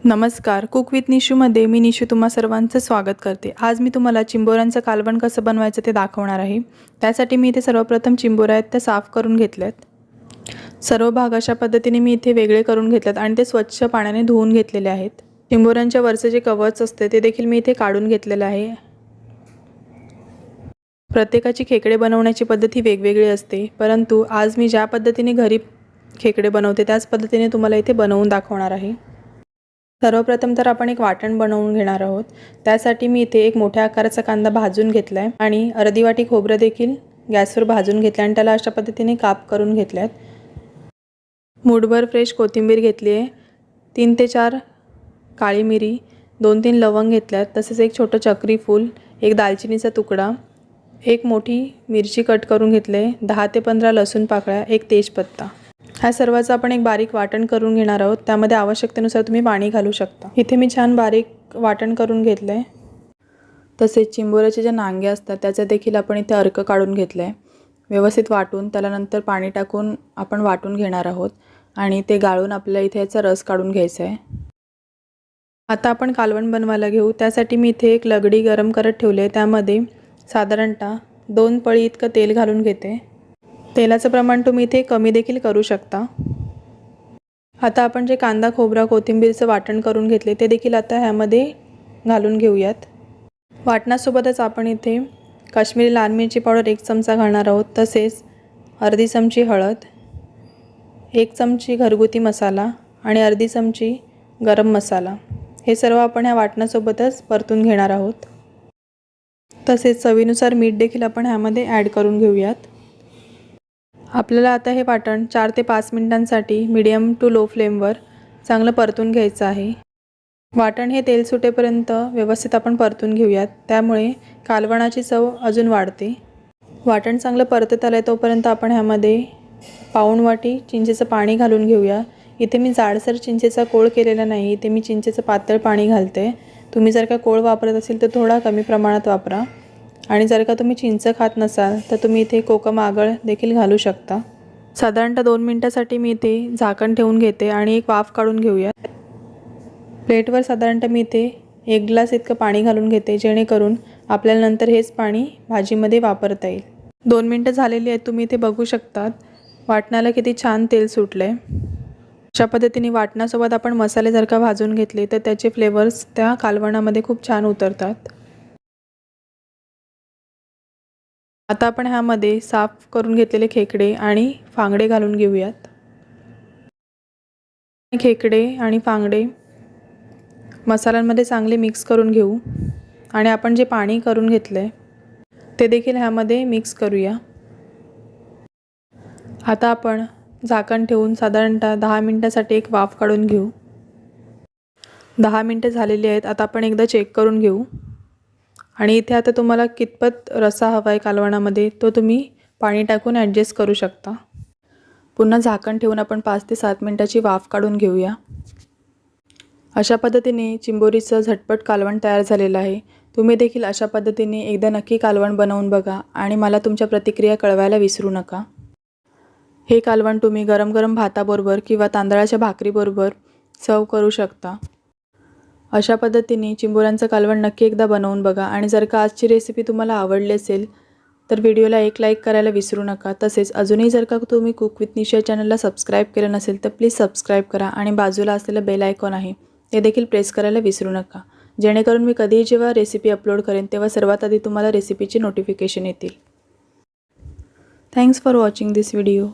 नमस्कार, cook with निशूमध्ये मी निशू तुम्हा सर्वांचं स्वागत करते। आज मी तुम्हाला चिंबोऱ्यांचं कालवण कसं बनवायचं ते दाखवणार आहे। त्यासाठी मी इथे सर्वप्रथम चिंबोऱ्या आहेत त्या साफ करून घेतल्यात। सर्व भाग अशा पद्धतीने मी इथे वेगळे करून घेतलेत आणि ते स्वच्छ पाण्याने धुवून घेतलेले आहेत। चिंबोऱ्यांच्या वरचे जे कवच असते ते देखील मी इथे काढून घेतलेले आहे। प्रत्येकाची खेकडे बनवण्याची पद्धत ही वेगवेगळी असते, परंतु आज मी ज्या पद्धतीने घरी खेकडे बनवते त्याच पद्धतीने तुम्हाला इथे बनवून दाखवणार आहे। सर्वप्रथम तर आपण एक वाटण बनवून घेणार आहोत। त्यासाठी मी इथे एक मोठ्या आकाराचा कांदा भाजून घेतलाय आणि अर्धी वाटी खोबरं देखील गॅसवर भाजून घेतलं आणि त्याला अशा पद्धतीने काप करून घेतल्यात। मूठभर फ्रेश कोथिंबीर घेतली आहे, 3 ते 4 काळी मिरी, 2-3 लवंग घेतल्यात, तसेच एक छोटं चक्री फूल, एक दालचिनीचा तुकडा, एक मोठी मिरची कट करून घेतले, 10 ते 15 लसूण पाकळ्या, एक तेजपत्ता। ह्या सर्वाचं आपण एक बारीक वाटण करून घेणार आहोत। त्यामध्ये आवश्यकतेनुसार तुम्ही पाणी घालू शकता। इथे मी छान बारीक वाटण करून घेतलंय। तसेच चिंबोऱ्याचे जे नांगे असतात त्याचा देखील आपण इथे अर्क काढून घेतलाय। व्यवस्थित वाटून त्याला नंतर पाणी टाकून आपण वाटून घेणार आहोत आणि ते गाळून आपल्याला इथे याचा रस काढून घ्यायचा आहे। आता आपण कालवण बनवायला घेऊ। त्यासाठी मी इथे एक लगडी गरम करत ठेवली आहे। त्यामध्ये साधारणतः 2 पळी इतकं तेल घालून घेते। तेलाचं प्रमाण तुम्ही इथे कमी देखील करू शकता। आता आपण जे कांदा खोबरा कोथिंबीरचं वाटण करून घेतले ते देखील आता ह्यामध्ये घालून घेऊयात। वाटणासोबतच आपण इथे काश्मीरी लाल मिरची पावडर 1 चमचा घालणार आहोत, तसेच अर्धी चमची हळद, 1 चमची घरगुती मसाला आणि अर्धी चमची गरम मसाला, हे सर्व आपण ह्या वाटणासोबतच परतून घेणार आहोत। तसेच चवीनुसार मीठ देखील आपण ह्यामध्ये ॲड करून घेऊयात। आपल्याला आता हे वाटण 4 ते 5 मिनिटांसाठी मीडियम टू लो फ्लेमवर चांगलं परतून घ्यायचं आहे। वाटण हे तेल सुटेपर्यंत व्यवस्थित आपण परतून घेऊयात, त्यामुळे कालवणाची चव अजून वाढते। वाटण चांगलं परतत आलं तोपर्यंत आपण ह्यामध्ये पाऊण वाटी चिंचेचं पाणी घालून घेऊया। इथे मी जाडसर चिंचेचा कोळ केलेला नाही, इथे मी चिंचेचं पातळ पाणी घालते। तुम्ही जर का कोळ वापरत असेल तर थोडा कमी प्रमाणात वापरा आणि जर का तुम्ही चिंच खात नसाल तर तुम्ही इथे कोकम आगळ देखील घालू शकता। साधारणतः 2 मिनिटांसाठी मी इथे झाकण ठेवून घेते आणि एक वाफ काढून घेऊया। प्लेटवर साधारणतः मी इथे 1 ग्लास इतकं पाणी घालून घेते, जेणेकरून आपल्याला नंतर हेच पाणी भाजीमध्ये वापरता येईल। 2 मिनिटं झालेली आहेत, तुम्ही इथे बघू शकतात वाटणाला किती छान तेल सुटलंय। अशा पद्धतीने वाटणासोबत आपण मसाले जर का भाजून घेतले तर त्याचे फ्लेवर्स त्या कालवणामध्ये खूप छान उतरतात। आता आपण ह्यामध्ये साफ करून घेतलेले खेकडे आणि फांगडे घालून घेऊयात। खेकडे आणि फांगडे मसाल्यांमध्ये चांगले मिक्स करून घेऊ आणि आपण जे पाणी करून घेतले ते देखील ह्यामध्ये मिक्स करूया। आता आपण झाकण ठेवून साधारणतः 10 मिनिटांसाठी एक वाफ काढून घेऊ। 10 मिनिटे झालेली आहेत। आता आपण एकदा चेक करून घेऊ आणि इथे आता तुम्हाला कितपत रस्सा हवा आहे कालवणामध्ये तो तुम्ही पाणी टाकून ॲडजस्ट करू शकता। पुन्हा झाकण ठेवून आपण 5 ते 7 मिनिटाची वाफ काढून घेऊया। अशा पद्धतीने चिंबोरीचं झटपट कालवण तयार झालेलं आहे। तुम्ही देखील अशा पद्धतीने एकदा नक्की कालवण बनवून बघा आणि मला तुमच्या प्रतिक्रिया कळवायला विसरू नका। हे कालवण तुम्ही गरम गरम भाताबरोबर किंवा तांदळाच्या भाकरीबरोबर सर्व करू शकता। अशा पद्धतीने चिंबोऱ्यांचं कालवण नक्की एकदा बनवून बघा आणि जर का आजची रेसिपी तुम्हाला आवडली असेल तर व्हिडिओला एक लाईक करायला विसरू नका। तसेच अजूनही जर का तुम्ही कुक विथ निशू या चॅनलला सबस्क्राईब केलं नसेल तर प्लीज सबस्क्राईब करा आणि बाजूला असलेलं बेल आयकॉन आहे ते देखील प्रेस करायला विसरू नका, जेणेकरून मी कधीही जेव्हा रेसिपी अपलोड करेन तेव्हा सर्वात आधी तुम्हाला रेसिपीची नोटिफिकेशन येतील। Thanks for watching this video.